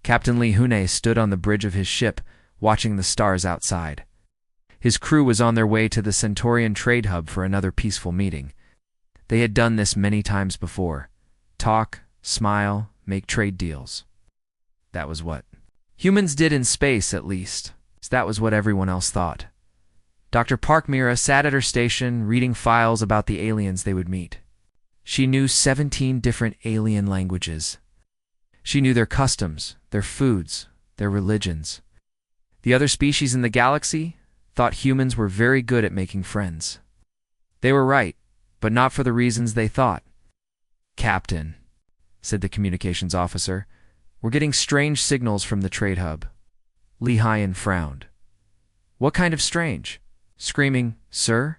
Captain Lee Hune stood on the bridge of his ship, watching the stars outside. His crew was on their way to the Centaurian trade hub for another peaceful meeting. They had done this many times before. Talk, smile, make trade deals. That was what humans did in space, at least. That was what everyone else thought. Dr. Park Mira sat at her station, reading files about the aliens they would meet. She knew 17 different alien languages. She knew their customs, their foods, their religions. The other species in the galaxy thought humans were very good at making friends. They were right, but not for the reasons they thought. "Captain," said the communications officer, "we're getting strange signals from the trade hub." Lee Hyen frowned. "What kind of strange?" "Screaming, sir,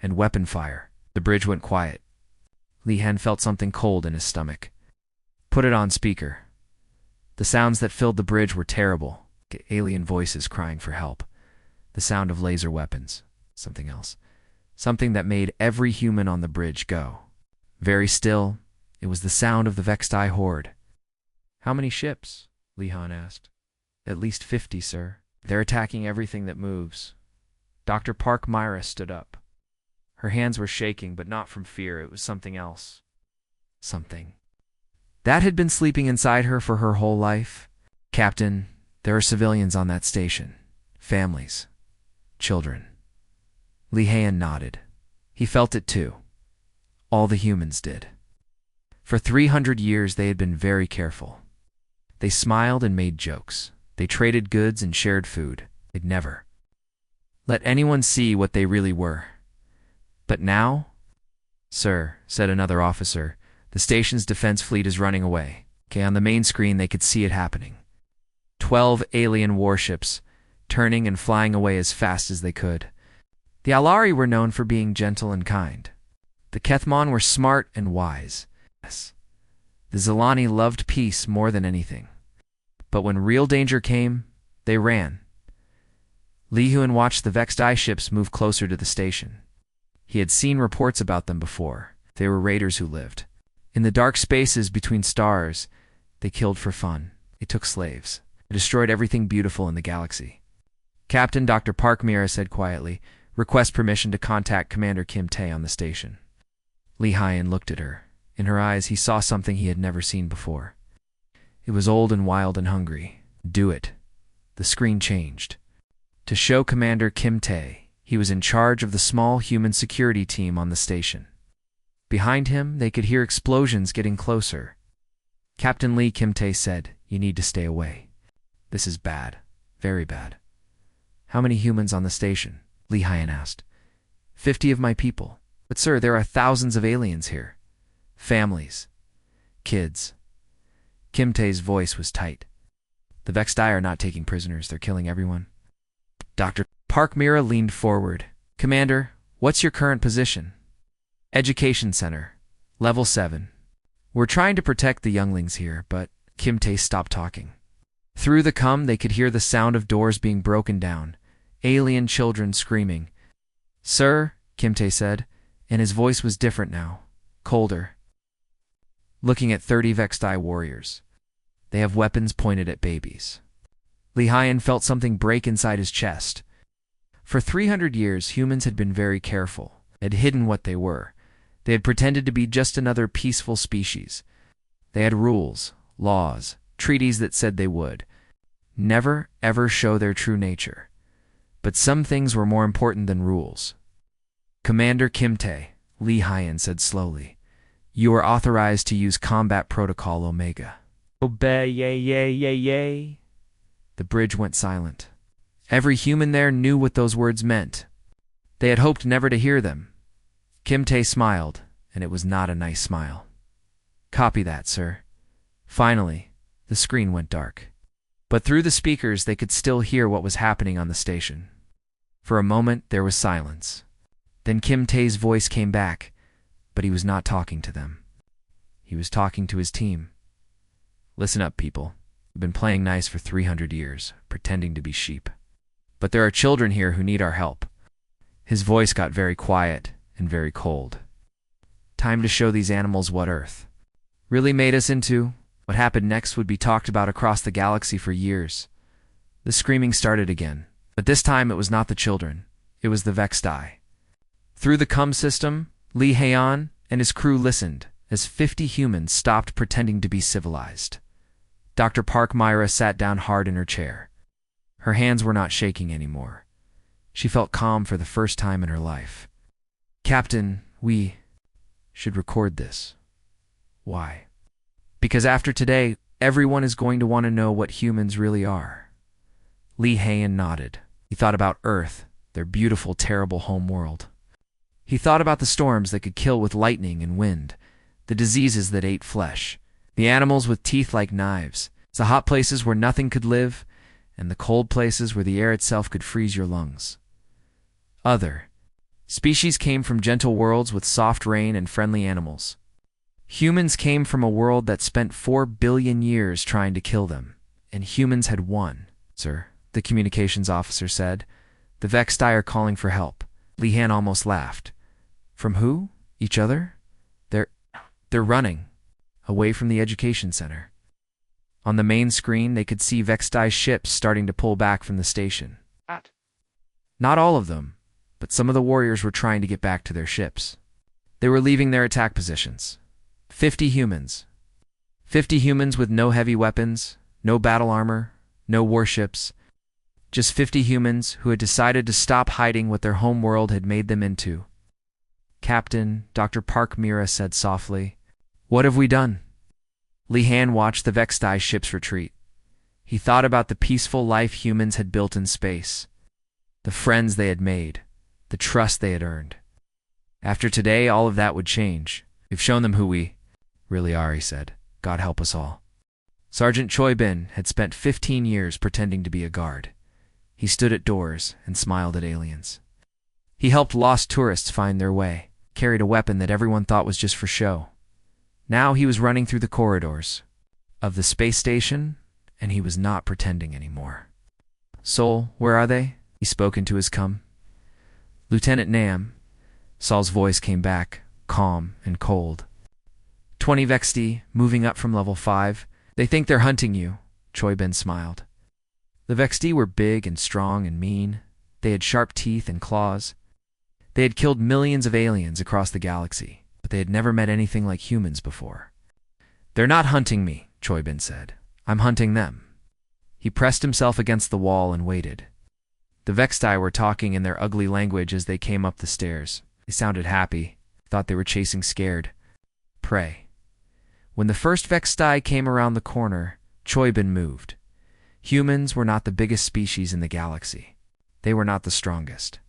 and weapon fire." The bridge went quiet. Lee Hyen felt something cold in his stomach. "Put it on speaker." The sounds that filled the bridge were terrible. Alien voices crying for help. The sound of laser weapons. Something else. Something that made every human on the bridge go. Very still, it was the sound of the Vextai horde. "How many ships?" Lee Hyen asked. "At least 50, sir. They're attacking everything that moves." Dr. Park Myra stood up. Her hands were shaking, but not from fear. It was something else. Something that had been sleeping inside her for her whole life. "Captain, there are civilians on that station. Families. Children." Lee Hyen nodded. He felt it too. All the humans did. For 300 years they had been very careful. They smiled and made jokes. They traded goods and shared food. They'd never let anyone see what they really were. But now, "Sir," said another officer, "the station's defense fleet is running away." On the main screen they could see it happening. 12 alien warships, turning and flying away as fast as they could. The Alari were known for being gentle and kind. The Kethmon were smart and wise. Yes. The Zilani loved peace more than anything. But when real danger came, they ran. Lee Hyen watched the Vextai ships move closer to the station. He had seen reports about them before. They were raiders who lived in the dark spaces between stars. They killed for fun. They took slaves. They destroyed everything beautiful in the galaxy. "Captain," Dr. Park Mira said quietly, "request permission to contact Commander Kim Tae on the station." Lee Hyen looked at her. In her eyes he saw something he had never seen before. It was old and wild and hungry. "Do it." The screen changed. To show Commander Kim Tae he was in charge of the small human security team on the station. Behind him they could hear explosions getting closer. Captain Lee Kim Tae said, "You need to stay away. This is bad. Very bad." "How many humans on the station?" Lee Hyen asked. 50 of my people." "But sir, there are thousands of aliens here. Families. Kids." Kim Tae's voice was tight. "The Vextai are not taking prisoners. They're killing everyone." Dr. Park Mira leaned forward. "Commander, what's your current position?" "Education Center. Level 7. We're trying to protect the younglings here, but..." Kim Tae stopped talking. Through the cum they could hear the sound of doors being broken down. Alien children screaming. "Sir," Kim Tae said, and his voice was different now. Colder. Looking at 30 Vextai warriors. They have weapons pointed at babies. Lee Hyen felt something break inside his chest. For 300 years, humans had been very careful, had hidden what they were. They had pretended to be just another peaceful species. They had rules, laws, treaties that said they would never, ever show their true nature. But some things were more important than rules. "Commander Kim Tae," Lee Hyen said slowly, "you are authorized to use Combat Protocol Omega." "Obey, yay, yay, yay, yay." The bridge went silent. Every human there knew what those words meant. They had hoped never to hear them. Kim Tae smiled, and it was not a nice smile. "Copy that, sir." Finally, the screen went dark. But through the speakers they could still hear what was happening on the station. For a moment there was silence. Then Kim Tae's voice came back, but he was not talking to them. He was talking to his team. "Listen up, people. We've been playing nice for 300 years, pretending to be sheep. But there are children here who need our help." His voice got very quiet and very cold. "Time to show these animals what Earth really made us into. What happened next would be talked about across the galaxy for years. The screaming started again, but this time it was not the children. It was the Vexti. Through the cum system, Li Heian and his crew listened as 50 humans stopped pretending to be civilized. Dr. Park Myra sat down hard in her chair. Her hands were not shaking anymore. She felt calm for the first time in her life. Captain, we should record this. Why? Because after today, everyone is going to want to know what humans really are. Li Heian nodded. He thought about Earth, their beautiful, terrible home world. He thought about the storms that could kill with lightning and wind, the diseases that ate flesh, the animals with teeth like knives, the hot places where nothing could live, and the cold places where the air itself could freeze your lungs. Other species came from gentle worlds with soft rain and friendly animals. Humans came from a world that spent 4 billion years trying to kill them, and humans had won. Sir, the communications officer said. The Vexti are calling for help. Li Heian almost laughed. From who? Each other? They're running, away from the education center. On the main screen, they could see Vexti's ships starting to pull back from the station. Not all of them, but some of the warriors were trying to get back to their ships. They were leaving their attack positions. 50 humans. 50 humans with no heavy weapons, no battle armor, no warships. Just 50 humans who had decided to stop hiding what their home world had made them into. Captain, Dr. Park Mira said softly, "What have we done?" Li Heian watched the Vexti ships retreat. He thought about the peaceful life humans had built in space, the friends they had made, the trust they had earned. After today, all of that would change. We've shown them who we really are, he said. God help us all. Sergeant Choi Bin had spent 15 years pretending to be a guard. He stood at doors and smiled at aliens. He helped lost tourists find their way, carried a weapon that everyone thought was just for show. Now he was running through the corridors of the space station, and he was not pretending anymore. Sol, where are they? He spoke into his cum. Lieutenant Nam. Sol's voice came back, calm and cold. 20 Vexti, moving up from level 5. They think they're hunting you, Choi Bin smiled. The Vexti were big and strong and mean. They had sharp teeth and claws. They had killed millions of aliens across the galaxy, but they had never met anything like humans before. They're not hunting me, Choi Bin said. I'm hunting them. He pressed himself against the wall and waited. The Vexti were talking in their ugly language as they came up the stairs. They sounded happy, thought they were chasing scared prey. When the first Vexti came around the corner, Choi Bin moved. Humans were not the biggest species in the galaxy. They were not the strongest.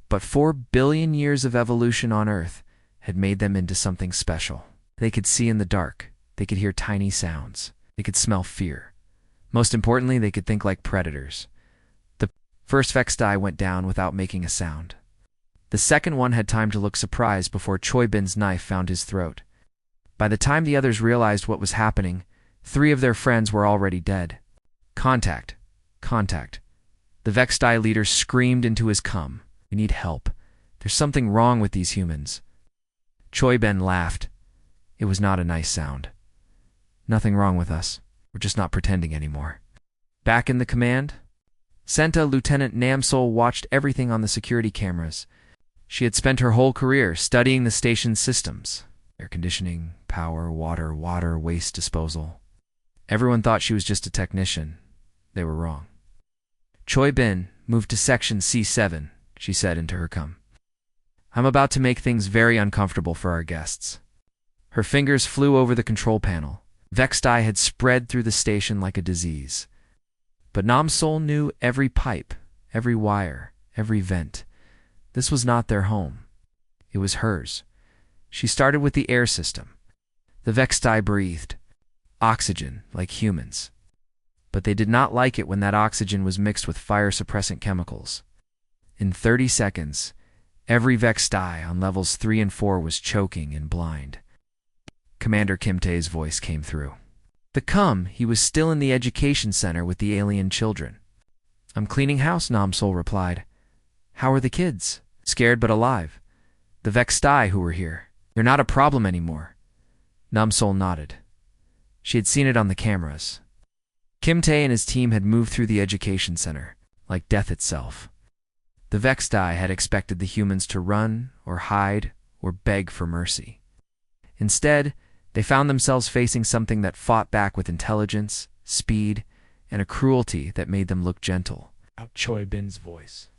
But 4 billion years of evolution on Earth had made them into something special. They could see in the dark. They could hear tiny sounds. They could smell fear. Most importantly, they could think like predators. The first Vexti went down without making a sound. The second one had time to look surprised before Choi Bin's knife found his throat. By the time the others realized what was happening, 3 of their friends were already dead. Contact. Contact. The Vexti leader screamed into his cum. We need help. There's something wrong with these humans. Choi Bin laughed. It was not a nice sound. Nothing wrong with us. We're just not pretending anymore. Back in the command, Senta Lieutenant Namsol watched everything on the security cameras. She had spent her whole career studying the station's systems. Air conditioning, power, water, waste disposal. Everyone thought she was just a technician. They were wrong. Choi Bin moved to section C7, she said into her cum. I'm about to make things very uncomfortable for our guests. Her fingers flew over the control panel. Vexti had spread through the station like a disease. But Namsol knew every pipe, every wire, every vent. This was not their home. It was hers. She started with the air system. The Vexti breathed. Oxygen, like humans. But they did not like it when that oxygen was mixed with fire-suppressant chemicals. In 30 seconds, every Vexti on levels 3 and 4 was choking and blind. Commander Kim Tae's voice came through. The cum, he was still in the education center with the alien children. I'm cleaning house, Namsol replied. How are the kids? Scared but alive. The Vexti who were here. They're not a problem anymore. Namsol nodded. She had seen it on the cameras. Kim Tae and his team had moved through the education center, like death itself. The Vextai had expected the humans to run, or hide, or beg for mercy. Instead, they found themselves facing something that fought back with intelligence, speed, and a cruelty that made them look gentle. Choi Bin's voice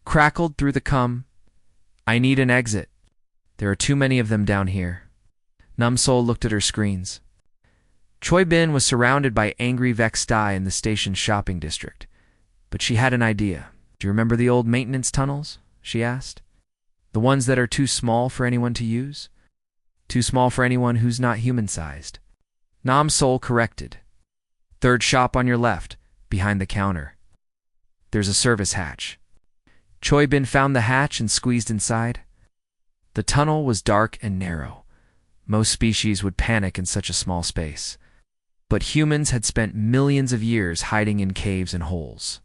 Crackled through the I need an exit. There are too many of them down here. Namsol looked at her screens. Choi Bin was surrounded by angry Vextai in the station's shopping district. But she had an idea. Do you remember the old maintenance tunnels? She asked. The ones that are too small for anyone to use? Too small for anyone who's not human-sized. Namsol corrected. Third shop on your left, behind the counter. There's a service hatch. Choi Bin found the hatch and squeezed inside. The tunnel was dark and narrow. Most species would panic in such a small space. But humans had spent millions of years hiding in caves and holes.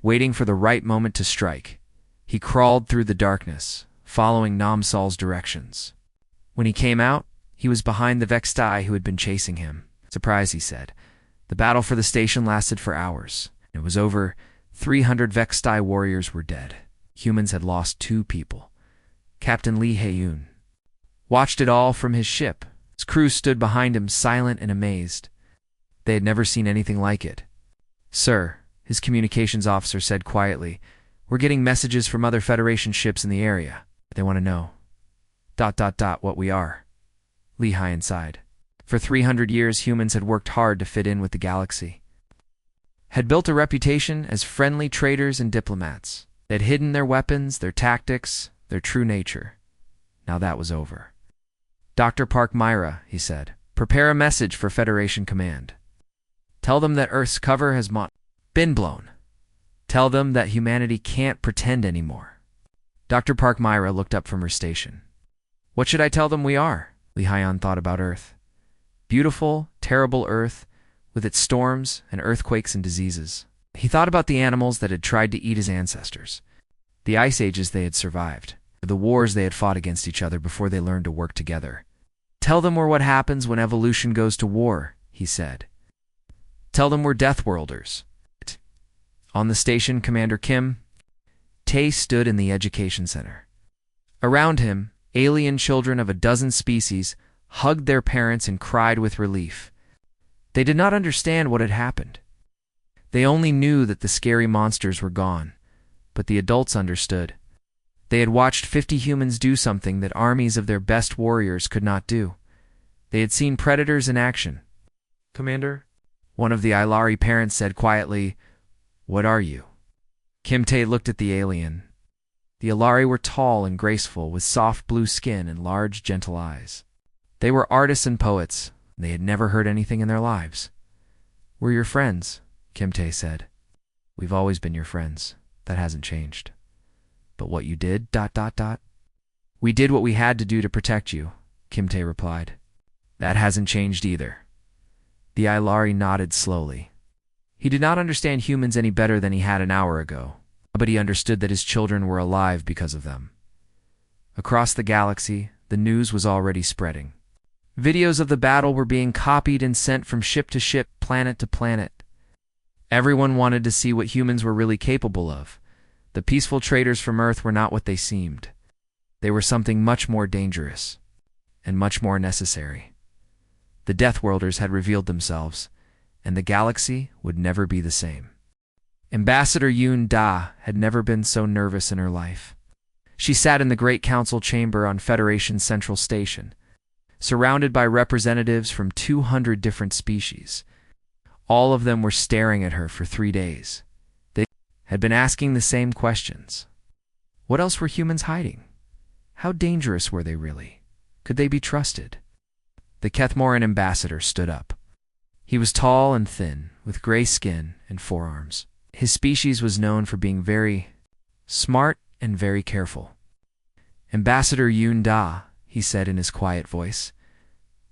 Waiting for the right moment to strike, he crawled through the darkness, following Namsol's directions. When he came out, he was behind the Vextai who had been chasing him. Surprise, he said. The battle for the station lasted for hours. It was over. 300 Vextai warriors were dead. Humans had lost 2 people. Captain Lee Hae-yoon watched it all from his ship. His crew stood behind him, silent and amazed. They had never seen anything like it. Sir, his communications officer said quietly, we're getting messages from other Federation ships in the area. They want to know. ... what we are. Lee Hae sighed. For 300 years, humans had worked hard to fit in with the galaxy. Had built a reputation as friendly traders and diplomats. They had hidden their weapons, their tactics, their true nature. Now that was over. Dr. Park Myra, he said, prepare a message for Federation Command. Tell them that Earth's cover has been blown. Tell them that humanity can't pretend anymore. Dr. Park Myra looked up from her station. What should I tell them we are? Lee Hae-yoon thought about Earth. Beautiful, terrible Earth, with its storms and earthquakes and diseases. He thought about the animals that had tried to eat his ancestors, the ice ages they had survived, the wars they had fought against each other before they learned to work together. Tell them we're what happens when evolution goes to war, he said. Tell them we're Deathworlders. On the station, Commander Kim Tae stood in the education center. Around him, alien children of a dozen species hugged their parents and cried with relief. They did not understand what had happened. They only knew that the scary monsters were gone, but the adults understood. They had watched 50 humans do something that armies of their best warriors could not do. They had seen predators in action. Commander? One of the Ilari parents said quietly, what are you? Kim Tae looked at the alien. The Ilari were tall and graceful, with soft blue skin and large, gentle eyes. They were artists and poets. They had never heard anything in their lives. We're your friends, Kim Tae said. We've always been your friends. That hasn't changed. But what you did, ... We did what we had to do to protect you, Kim Tae replied. That hasn't changed either. The Ilari nodded slowly. He did not understand humans any better than he had an hour ago, but he understood that his children were alive because of them. Across the galaxy, the news was already spreading. Videos of the battle were being copied and sent from ship to ship, planet to planet. Everyone wanted to see what humans were really capable of. The peaceful traders from Earth were not what they seemed. They were something much more dangerous and much more necessary. The Deathworlders had revealed themselves, and the galaxy would never be the same. Ambassador Yoon Da had never been so nervous in her life. She sat in the Great Council chamber on Federation Central Station, surrounded by representatives from 200 different species. All of them were staring at her for 3 days. They had been asking the same questions. What else were humans hiding? How dangerous were they really? Could they be trusted? The Kethmoran ambassador stood up. He was tall and thin, with gray skin and forearms. His species was known for being very smart and very careful. Ambassador Yoon Da, he said in his quiet voice,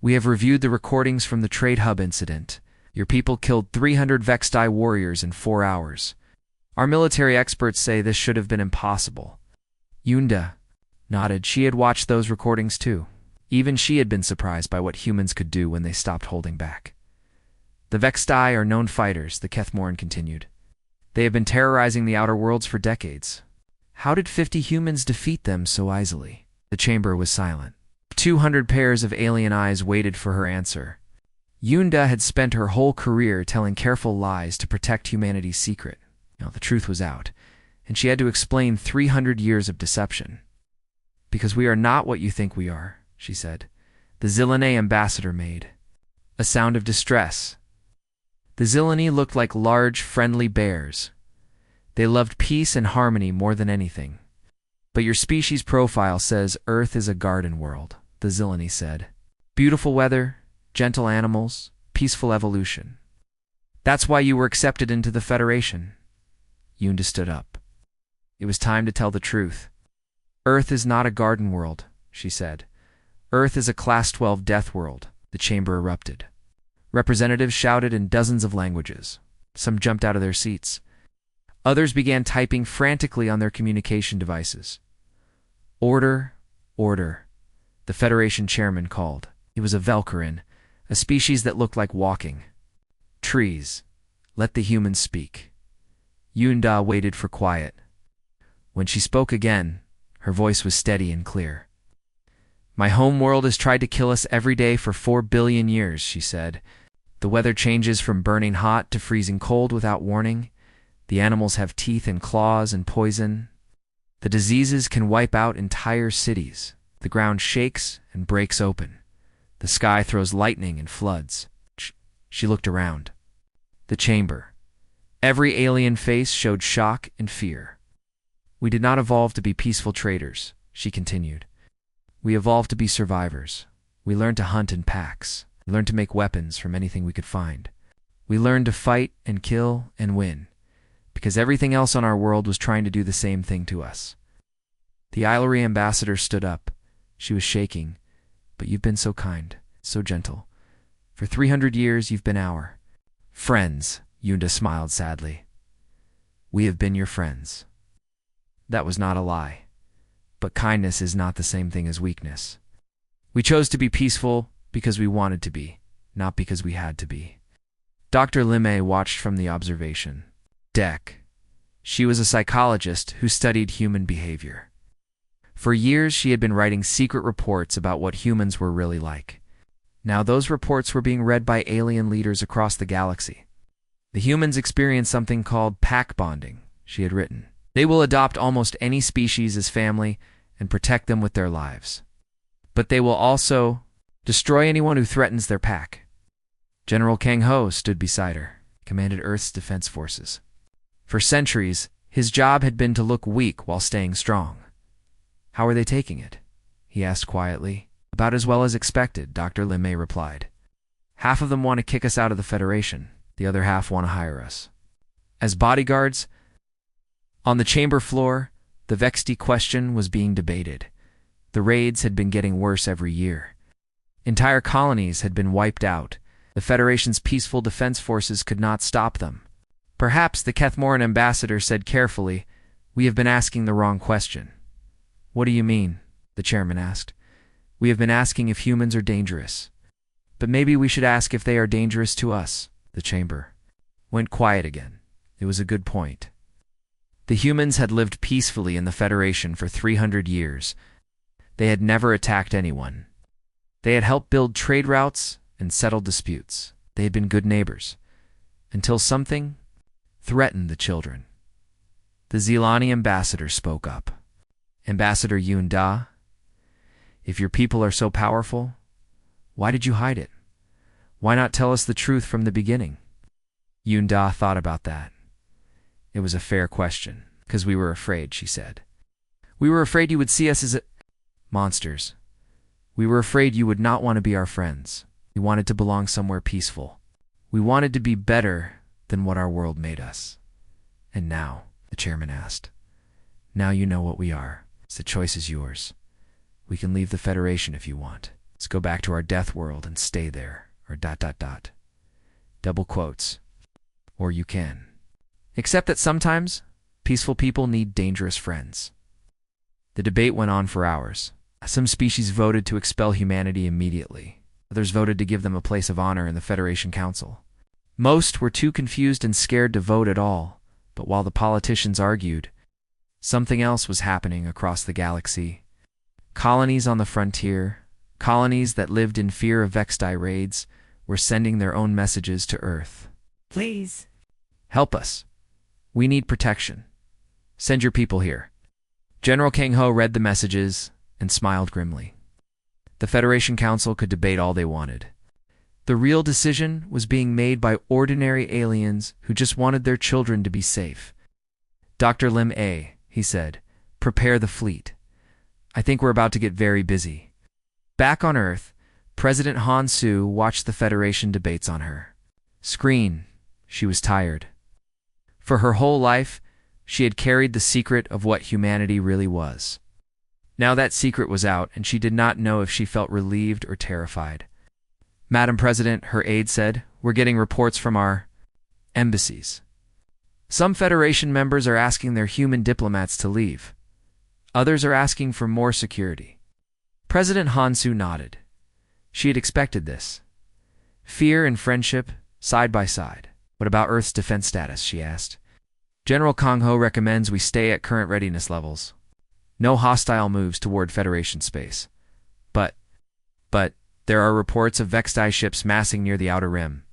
we have reviewed the recordings from the Trade Hub incident. Your people killed 300 Vextai warriors in 4 hours. Our military experts say this should have been impossible. Yoon nodded. She had watched those recordings too. Even she had been surprised by what humans could do when they stopped holding back. The Vextai are known fighters, the Kethmoran continued. They have been terrorizing the outer worlds for decades. How did 50 humans defeat them so easily? The chamber was silent. 200 pairs of alien eyes waited for her answer. Yunda had spent her whole career telling careful lies to protect humanity's secret. Now, the truth was out, and she had to explain 300 years of deception. Because we are not what you think we are, she said. The Zilline ambassador made a sound of distress. The Zilline looked like large, friendly bears. They loved peace and harmony more than anything. But your species profile says Earth is a garden world, the Zilline said. Beautiful weather, gentle animals, peaceful evolution. That's why you were accepted into the Federation. Yunda stood up. It was time to tell the truth. Earth is not a garden world, she said. Earth is a Class 12 death world, the chamber erupted. Representatives shouted in dozens of languages. Some jumped out of their seats. Others began typing frantically on their communication devices. Order, order, the Federation chairman called. It was a Velkarin, a species that looked like walking. Trees, let the humans speak. Yunda waited for quiet. When she spoke again, her voice was steady and clear. My home world has tried to kill us every day for 4 billion years, she said. The weather changes from burning hot to freezing cold without warning. The animals have teeth and claws and poison. The diseases can wipe out entire cities. The ground shakes and breaks open. The sky throws lightning and floods. She looked around. The chamber. Every alien face showed shock and fear. We did not evolve to be peaceful traders, she continued. We evolved to be survivors. We learned to hunt in packs. We learned to make weapons from anything we could find. We learned to fight and kill and win, because everything else on our world was trying to do the same thing to us. The Ilary ambassador stood up. She was shaking. But you've been so kind, so gentle. For 300 years you've been our friends, Yunda smiled sadly. We have been your friends. That was not a lie. But kindness is not the same thing as weakness. We chose to be peaceful because we wanted to be, not because we had to be. Dr. Limay watched from the observation deck. She was a psychologist who studied human behavior. For years, she had been writing secret reports about what humans were really like. Now those reports were being read by alien leaders across the galaxy. The humans experience something called pack bonding, she had written. They will adopt almost any species as family and protect them with their lives. But they will also destroy anyone who threatens their pack. General Kang Ho stood beside her, commanded Earth's defense forces. For centuries, his job had been to look weak while staying strong. How are they taking it? He asked quietly. About as well as expected, Dr. Limay replied. Half of them want to kick us out of the Federation. The other half want to hire us. As bodyguards, on the chamber floor, the Vexti question was being debated. The raids had been getting worse every year. Entire colonies had been wiped out. The Federation's peaceful defense forces could not stop them. Perhaps the Kethmoran ambassador said carefully, We have been asking the wrong question. What do you mean? The chairman asked. We have been asking if humans are dangerous. But maybe we should ask if they are dangerous to us. The chamber went quiet again. It was a good point. The humans had lived peacefully in the Federation for 300 years. They had never attacked anyone. They had helped build trade routes and settle disputes. They had been good neighbors. Until something threatened the children. The Zilani ambassador spoke up. Ambassador Yunda, if your people are so powerful, why did you hide it? Why not tell us the truth from the beginning? Yunda thought about that. It was a fair question, because we were afraid, she said. We were afraid you would see us as monsters. We were afraid you would not want to be our friends. We wanted to belong somewhere peaceful. We wanted to be better than what our world made us. And now, the chairman asked, now you know what we are. The choice is yours. We can leave the Federation if you want. Let's go back to our death world and stay there, or ... Double quotes. Or you can. Except that sometimes, peaceful people need dangerous friends. The debate went on for hours. Some species voted to expel humanity immediately. Others voted to give them a place of honor in the Federation Council. Most were too confused and scared to vote at all, but while the politicians argued, something else was happening across the galaxy. Colonies on the frontier, colonies that lived in fear of Vextai raids, were sending their own messages to Earth. Please. Help us. We need protection. Send your people here. General Kang Ho read the messages and smiled grimly. The Federation Council could debate all they wanted. The real decision was being made by ordinary aliens who just wanted their children to be safe. Dr. Lim A, he said, prepare the fleet. I think we're about to get very busy. Back on Earth, President Han Su watched the Federation debates on her screen. She was tired. For her whole life, she had carried the secret of what humanity really was. Now that secret was out, and she did not know if she felt relieved or terrified. Madam President, her aide said, we're getting reports from our embassies. Some Federation members are asking their human diplomats to leave. Others are asking for more security. President Han Su nodded. She had expected this. Fear and friendship, side by side. What about Earth's defense status, she asked. General Kang Ho recommends we stay at current readiness levels. No hostile moves toward Federation space. But there are reports of Vextai ships massing near the Outer Rim.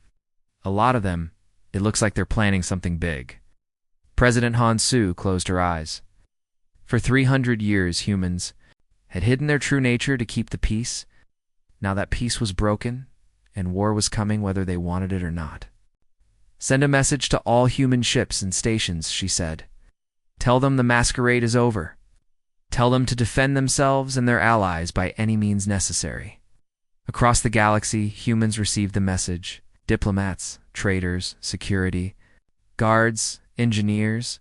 A lot of them, it looks like they're planning something big. President Han Su closed her eyes. For 300 years, humans had hidden their true nature to keep the peace. Now that peace was broken, and war was coming whether they wanted it or not. Send a message to all human ships and stations, she said. Tell them the masquerade is over. Tell them to defend themselves and their allies by any means necessary. Across the galaxy, humans received the message. Diplomats, traders, security, guards, engineers.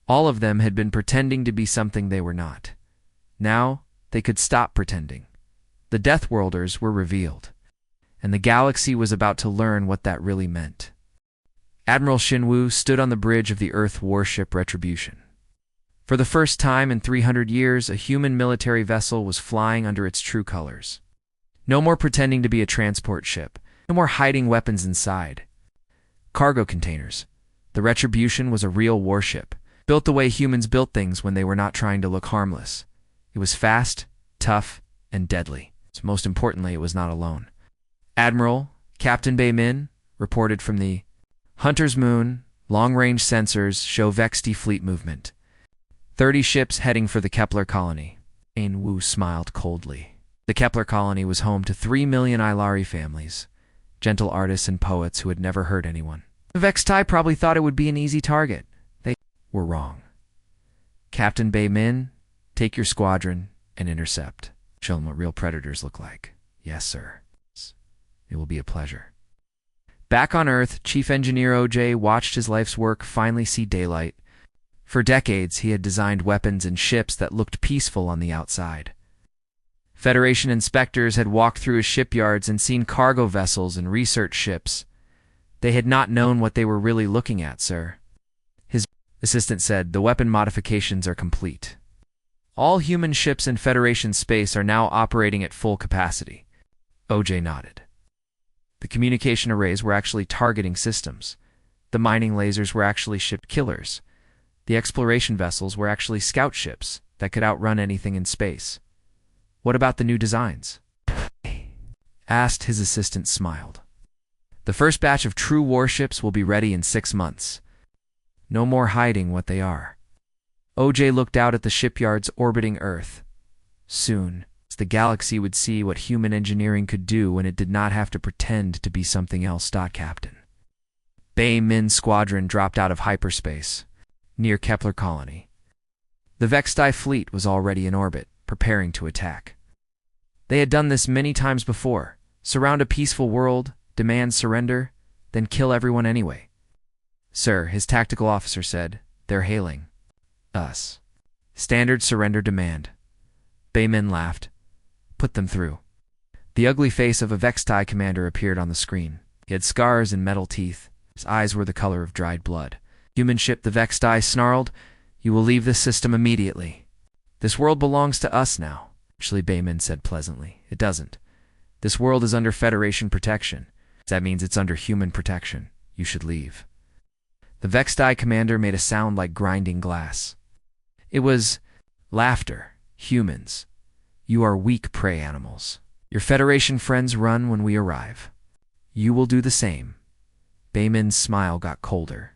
All of them had been pretending to be something they were not. Now, they could stop pretending. The Deathworlders were revealed, and the galaxy was about to learn what that really meant. Admiral Shinwu stood on the bridge of the Earth warship Retribution. For the first time in 300 years, a human military vessel was flying under its true colors. No more pretending to be a transport ship. No more hiding weapons inside. Cargo containers. The Retribution was a real warship, built the way humans built things when they were not trying to look harmless. It was fast, tough, and deadly. So most importantly, it was not alone. Admiral Captain Bei Min reported from the Hunter's Moon. Long-range sensors show Vexti fleet movement. 30 ships heading for the Kepler colony. Ain Wu smiled coldly. The Kepler colony was home to 3 million Ilari families, gentle artists and poets who had never hurt anyone. The Vextai probably thought it would be an easy target. They were wrong. Captain Bei Min, take your squadron and intercept. Show them what real predators look like. Yes, sir. It will be a pleasure. Back on Earth, Chief Engineer OJ watched his life's work finally see daylight. For decades, he had designed weapons and ships that looked peaceful on the outside. Federation inspectors had walked through his shipyards and seen cargo vessels and research ships. They had not known what they were really looking at, sir. His assistant said, the weapon modifications are complete. All human ships in Federation space are now operating at full capacity. OJ nodded. The communication arrays were actually targeting systems. The mining lasers were actually ship killers. The exploration vessels were actually scout ships that could outrun anything in space. What about the new designs? Asked. His assistant smiled. The first batch of true warships will be ready in 6 months. No more hiding what they are. OJ looked out at the shipyards orbiting Earth. Soon, the galaxy would see what human engineering could do when it did not have to pretend to be something else. Captain Bei Min's squadron dropped out of hyperspace, near Kepler colony. The Vextai fleet was already in orbit, preparing to attack. They had done this many times before. Surround a peaceful world, demand surrender, then kill everyone anyway. Sir, his tactical officer said, they're hailing us. Standard surrender demand. Bei Min laughed. Put them through. The ugly face of a Vextai commander appeared on the screen. He had scars and metal teeth. His eyes were the color of dried blood. Human ship, the Vextai snarled, you will leave this system immediately. This world belongs to us now. Actually, Bei Min said pleasantly. It doesn't. This world is under Federation protection. That means it's under human protection. You should leave. The Vexed Eye commander made a sound like grinding glass. It was laughter. Humans. You are weak prey animals. Your Federation friends run when we arrive. You will do the same. Bayman's smile got colder.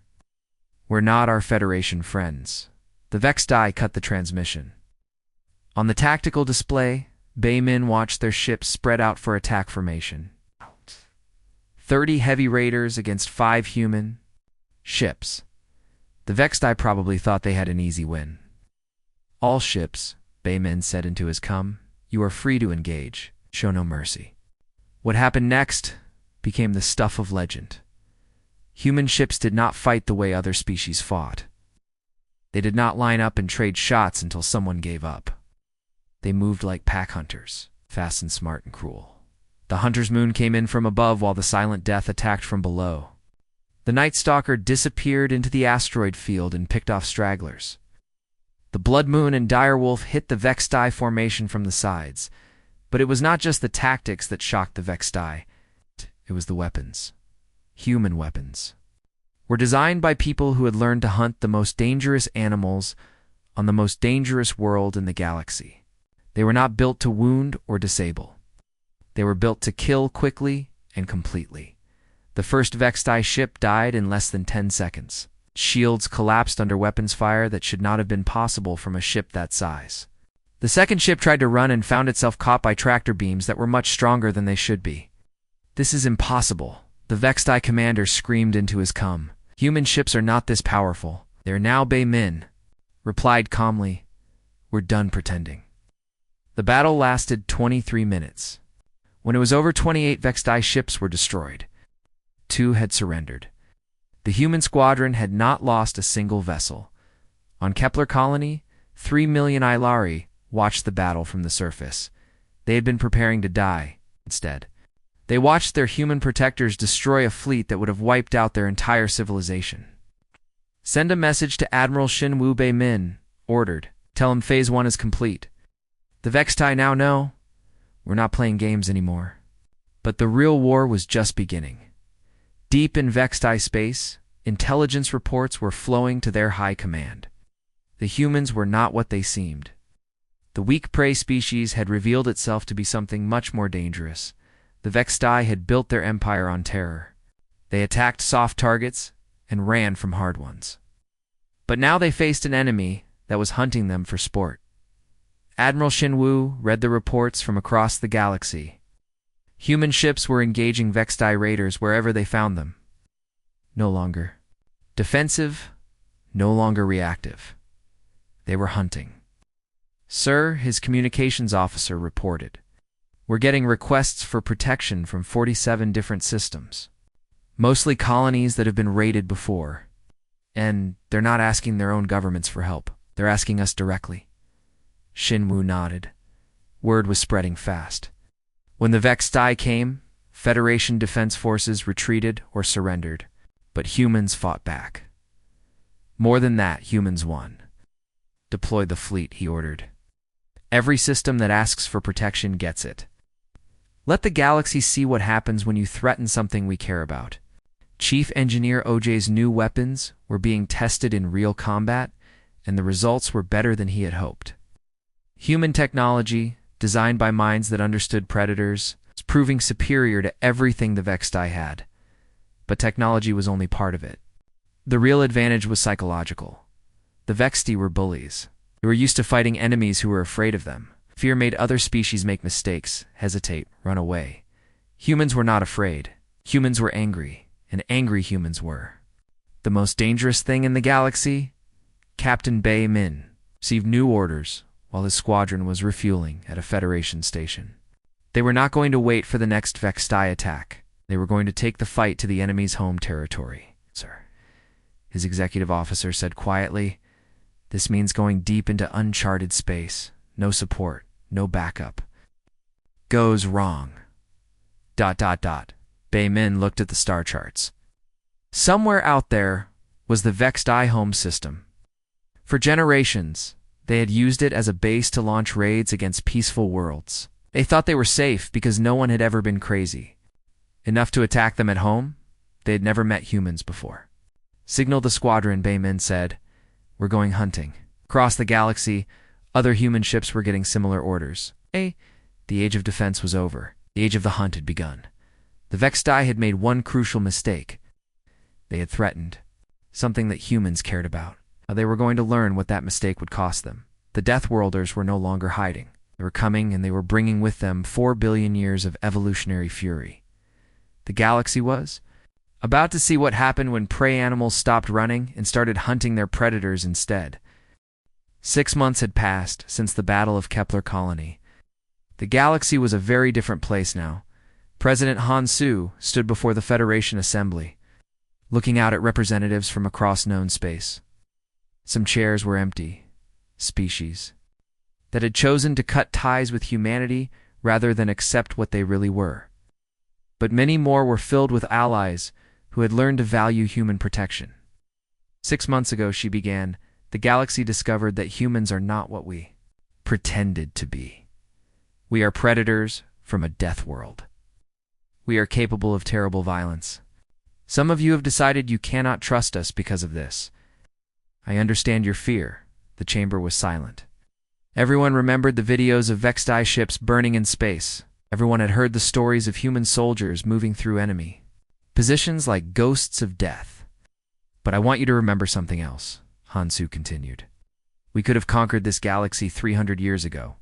We're not our Federation friends. The Vexed Eye cut the transmission. On the tactical display, Bayman watched their ships spread out for attack formation. 30 heavy raiders against 5 human ships. The Vexed Eye probably thought they had an easy win. All ships, Bayman said into his cum, you are free to engage. Show no mercy. What happened next became the stuff of legend. Human ships did not fight the way other species fought. They did not line up and trade shots until someone gave up. They moved like pack hunters, fast and smart and cruel. The hunter's moon came in from above while the silent death attacked from below. The Night Stalker disappeared into the asteroid field and picked off stragglers. The Blood Moon and Direwolf hit the Vexed Eye formation from the sides, but it was not just the tactics that shocked the Vexed Eye. It was the weapons. Human weapons. Were designed by people who had learned to hunt the most dangerous animals on the most dangerous world in the galaxy. They were not built to wound or disable. They were built to kill quickly and completely. The first Vexed Eye ship died in less than 10 seconds. Shields collapsed under weapons fire that should not have been possible from a ship that size. The second ship tried to run and found itself caught by tractor beams that were much stronger than they should be. This is impossible. The Vexed Eye commander screamed into his cum. Human ships are not this powerful. They are now Baymin, replied calmly. We're done pretending. The battle lasted 23 minutes. When it was over, 28 Vexed Eye ships were destroyed. 2 had surrendered. The human squadron had not lost a single vessel. On Kepler Colony, 3 million Ilari watched the battle from the surface. They had been preparing to die, instead. They watched their human protectors destroy a fleet that would have wiped out their entire civilization. Send a message to Admiral Shinwu Baymin, ordered. Tell him Phase 1 is complete. The Vexed Eye now know we're not playing games anymore. But the real war was just beginning. Deep in Vexed Eye space, intelligence reports were flowing to their high command. The humans were not what they seemed. The weak prey species had revealed itself to be something much more dangerous. The Vexed Eye had built their empire on terror. They attacked soft targets and ran from hard ones. But now they faced an enemy that was hunting them for sport. Admiral Shinwu read the reports from across the galaxy. Human ships were engaging Vexed Eye raiders wherever they found them. No longer defensive, no longer reactive. They were hunting. Sir, his communications officer reported. We're getting requests for protection from 47 different systems. Mostly colonies that have been raided before. And they're not asking their own governments for help. They're asking us directly. Shinwu nodded. Word was spreading fast. When the Vexed Eye came, Federation defense forces retreated or surrendered, but humans fought back. More than that, humans won. Deploy the fleet, he ordered. Every system that asks for protection gets it. Let the galaxy see what happens when you threaten something we care about. Chief Engineer OJ's new weapons were being tested in real combat, and the results were better than he had hoped. Human technology, designed by minds that understood predators, was proving superior to everything the Vexed Eye had. But technology was only part of it. The real advantage was psychological. The Vexed Eye were bullies. They were used to fighting enemies who were afraid of them. Fear made other species make mistakes, hesitate, run away. Humans were not afraid. Humans were angry, and angry humans were. The most dangerous thing in the galaxy? Captain Baymin received new orders while his squadron was refueling at a Federation station. They were not going to wait for the next Vexed Eye attack. They were going to take the fight to the enemy's home territory. Sir, his executive officer said quietly, this means going deep into uncharted space. No support, no backup. Goes wrong. ... Baymin looked at the star charts. Somewhere out there was the Vexed Eye home system. For generations, they had used it as a base to launch raids against peaceful worlds. They thought they were safe because no one had ever been crazy. Enough to attack them at home? They had never met humans before. Signal the squadron, Baymin said. We're going hunting. Across the galaxy, other human ships were getting similar orders. The age of defense was over. The age of the hunt had begun. The Vextai had made one crucial mistake. They had threatened something that humans cared about. They were going to learn what that mistake would cost them. The Deathworlders were no longer hiding. They were coming, and they were bringing with them 4 billion years of evolutionary fury. The galaxy was about to see what happened when prey animals stopped running and started hunting their predators instead. 6 months had passed since the Battle of Kepler Colony. The galaxy was a very different place now. President Han Su stood before the Federation Assembly, looking out at representatives from across known space. Some chairs were empty. Species that had chosen to cut ties with humanity rather than accept what they really were. But many more were filled with allies who had learned to value human protection. 6 months ago, she began, the galaxy discovered that humans are not what we pretended to be. We are predators from a death world. We are capable of terrible violence. Some of you have decided you cannot trust us because of this. I understand your fear. The chamber was silent. Everyone remembered the videos of Vextai ships burning in space. Everyone had heard the stories of human soldiers moving through enemy positions like ghosts of death. But I want you to remember something else, Han Su continued. We could have conquered this galaxy 300 years ago.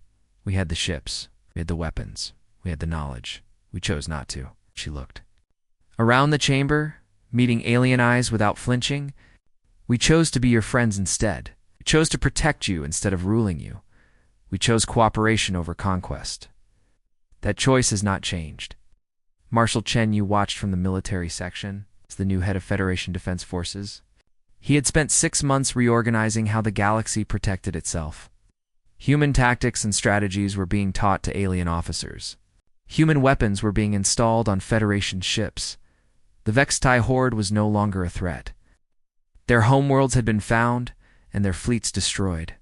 We had the ships. We had the weapons. We had the knowledge. We chose not to. She looked around the chamber, meeting alien eyes without flinching. We chose to be your friends instead. We chose to protect you instead of ruling you. We chose cooperation over conquest. That choice has not changed. Marshal Chen Yu watched from the military section as the new head of Federation Defense Forces. He had spent 6 months reorganizing how the galaxy protected itself. Human tactics and strategies were being taught to alien officers. Human weapons were being installed on Federation ships. The Vextai horde was no longer a threat. Their homeworlds had been found and their fleets destroyed.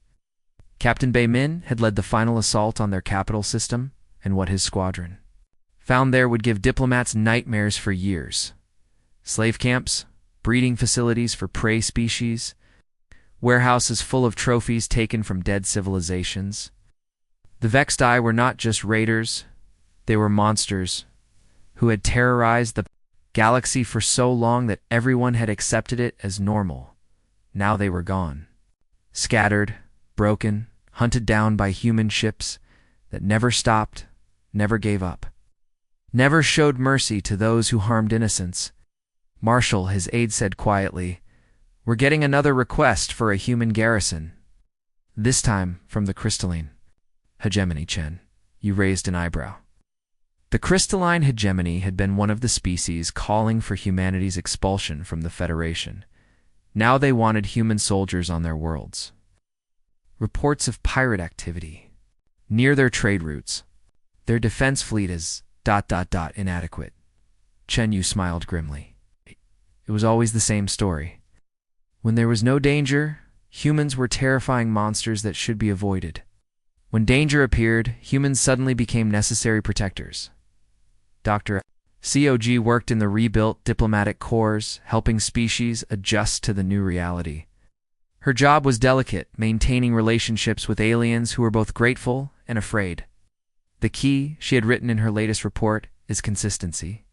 Captain Baymin had led the final assault on their capital system, and what his squadron found there would give diplomats nightmares for years. Slave camps, breeding facilities for prey species, warehouses full of trophies taken from dead civilizations. The Vextai were not just raiders, they were monsters who had terrorized the galaxy for so long that everyone had accepted it as normal. Now they were gone. Scattered, broken, hunted down by human ships that never stopped, never gave up, never showed mercy to those who harmed innocents. Marshal, his aide said quietly, we're getting another request for a human garrison. This time from the crystalline hegemony. Chen, you raised an eyebrow. The crystalline hegemony had been one of the species calling for humanity's expulsion from the Federation. Now they wanted human soldiers on their worlds. Reports of pirate activity near their trade routes. Their defense fleet is ... inadequate. Chen Yu smiled grimly. It was always the same story. When there was no danger, humans were terrifying monsters that should be avoided. When danger appeared, humans suddenly became necessary protectors. Dr. COG worked in the rebuilt diplomatic corps, helping species adjust to the new reality. Her job was delicate, maintaining relationships with aliens who were both grateful and afraid. The key, she had written in her latest report, is consistency.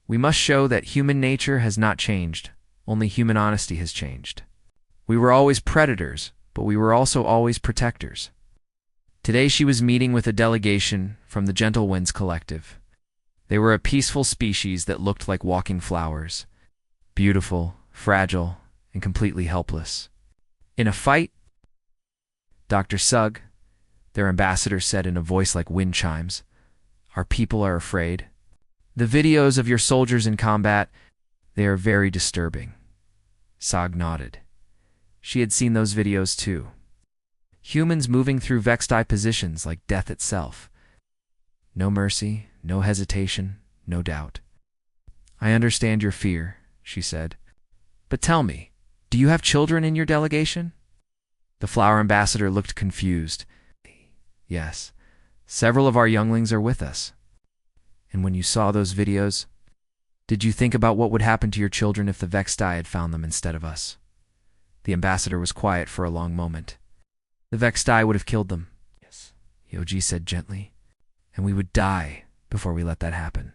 We must show that human nature has not changed, only human honesty has changed. We were always predators, but we were also always protectors. Today she was meeting with a delegation from the Gentle Winds Collective. They were a peaceful species that looked like walking flowers, beautiful, fragile, and completely helpless. In a fight, Dr. Sugg, their ambassador, said in a voice like wind chimes, our people are afraid. The videos of your soldiers in combat, they are very disturbing. Sugg nodded. She had seen those videos too. Humans moving through Vextai positions like death itself. No mercy, no hesitation, no doubt. I understand your fear, she said. But tell me, do you have children in your delegation? The flower ambassador looked confused. Yes, several of our younglings are with us. And when you saw those videos, Did you think about what would happen to your children if the Vextai had found them instead of us? The ambassador was quiet for a long moment. The Vextai would have killed them. Yes, Yoji said gently. And we would die before we let that happen.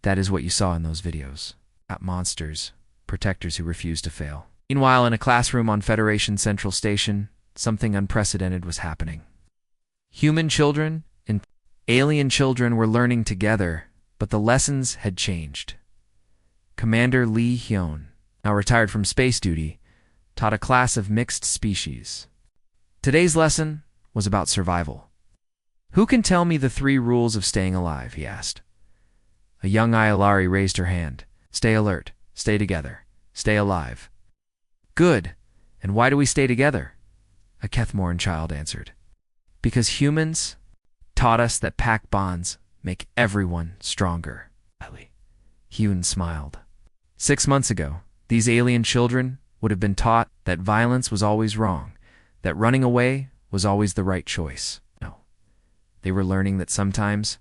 That is what you saw in those videos. Not monsters, protectors who refused to fail. Meanwhile, in a classroom on Federation Central Station, something unprecedented was happening. Human children and alien children were learning together, but the lessons had changed. Commander Lee Hyun, now retired from space duty, taught a class of mixed species. Today's lesson was about survival. Who can tell me the 3 rules of staying alive? He asked. A young Ayalari raised her hand. Stay alert, stay together, stay alive. Good. And why do we stay together? A Kethmoran child answered. Because humans taught us that pack bonds make everyone stronger. Hyun smiled. 6 months ago, these alien children would have been taught that violence was always wrong, that running away was always the right choice. No. They were learning that sometimes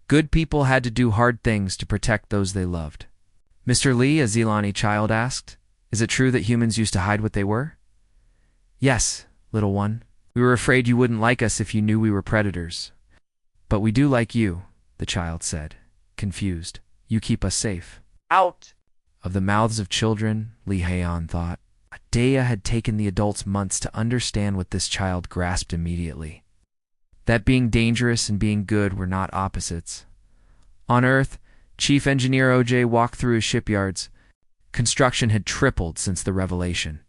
good people had to do hard things to protect those they loved. Mr. Lee, a Zelani child asked, is it true that humans used to hide what they were? Yes, little one. We were afraid you wouldn't like us if you knew we were predators. But we do like you, the child said, confused. You keep us safe. Out of the mouths of children, Lee Haeon thought. Dea had taken the adults months to understand what this child grasped immediately. That being dangerous and being good were not opposites. On Earth, Chief Engineer OJ walked through his shipyards. Construction had tripled since the revelation.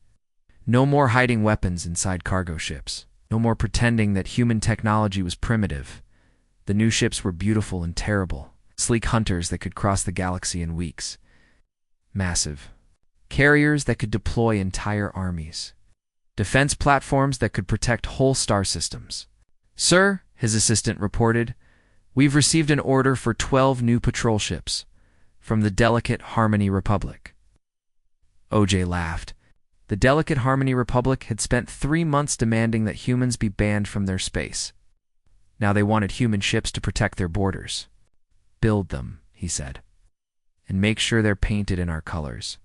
No more hiding weapons inside cargo ships. No more pretending that human technology was primitive. The new ships were beautiful and terrible. Sleek hunters that could cross the galaxy in weeks. Massive. Carriers that could deploy entire armies. Defense platforms that could protect whole star systems. Sir, his assistant reported, we've received an order for 12 new patrol ships from the Delicate Harmony Republic. OJ laughed. The Delicate Harmony Republic had spent 3 months demanding that humans be banned from their space. Now they wanted human ships to protect their borders. Build them, he said, and make sure they're painted in our colors.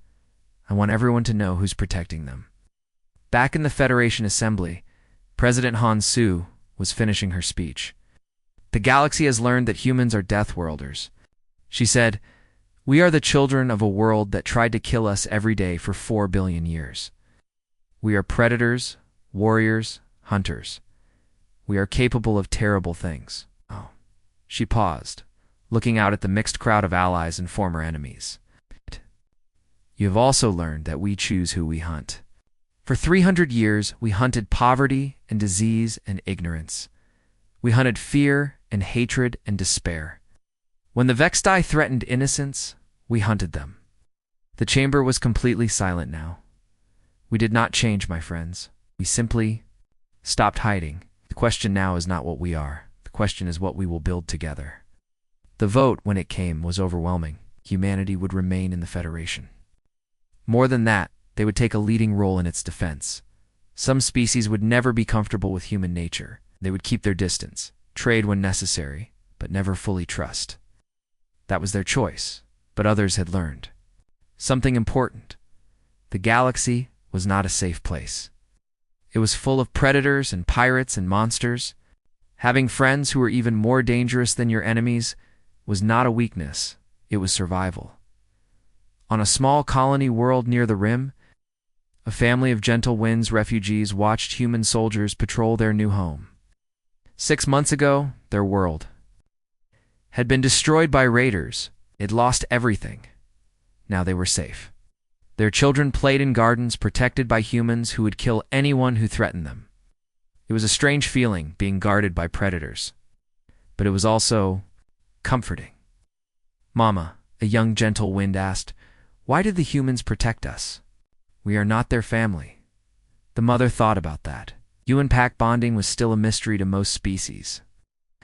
I want everyone to know who's protecting them. Back in the Federation Assembly, President Han Su was finishing her speech. The galaxy has learned that humans are Deathworlders. She said, we are the children of a world that tried to kill us every day for 4 billion years. We are predators, warriors, hunters. We are capable of terrible things. Oh. She paused, looking out at the mixed crowd of allies and former enemies. You have also learned that we choose who we hunt. For 300 years, we hunted poverty and disease and ignorance. We hunted fear and hatred and despair. When the Vextai threatened innocence, we hunted them. The chamber was completely silent now. We did not change, my friends. We simply stopped hiding. The question now is not what we are. The question is what we will build together. The vote, when it came, was overwhelming. Humanity would remain in the Federation. More than that, they would take a leading role in its defense. Some species would never be comfortable with human nature. They would keep their distance, trade when necessary, but never fully trust. That was their choice, but others had learned something important. The galaxy was not a safe place. It was full of predators and pirates and monsters. Having friends who were even more dangerous than your enemies was not a weakness, it was survival. On a small colony world near the rim, a family of Gentle Winds refugees watched human soldiers patrol their new home. 6 months ago, their world had been destroyed by raiders. It lost everything. Now they were safe. Their children played in gardens protected by humans who would kill anyone who threatened them. It was a strange feeling being guarded by predators, but it was also comforting. Mama, a young Gentle Wind asked, why did the humans protect us? We are not their family. The mother thought about that. Human pack bonding was still a mystery to most species.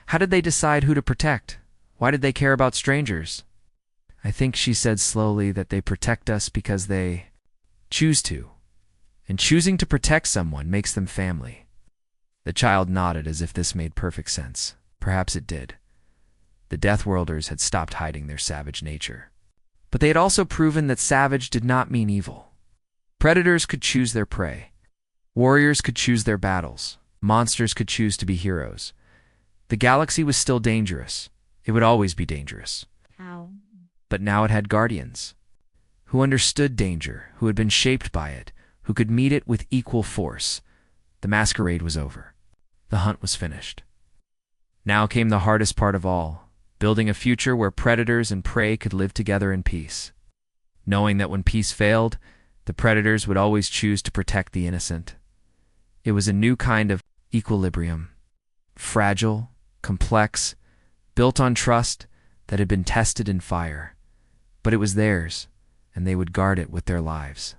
How did they decide who to protect? Why did they care about strangers? I think she said slowly that they protect us because they choose to, and choosing to protect someone makes them family. The child nodded as if this made perfect sense. Perhaps it did. The Deathworlders had stopped hiding their savage nature. But they had also proven that savage did not mean evil. Predators could choose their prey. Warriors could choose their battles. Monsters could choose to be heroes. The galaxy was still dangerous. It would always be dangerous. How? But now it had guardians, who understood danger, who had been shaped by it, who could meet it with equal force. The masquerade was over. The hunt was finished. Now came the hardest part of all, building a future where predators and prey could live together in peace, knowing that when peace failed, the predators would always choose to protect the innocent. It was a new kind of equilibrium, fragile, complex, built on trust that had been tested in fire. But it was theirs, and they would guard it with their lives.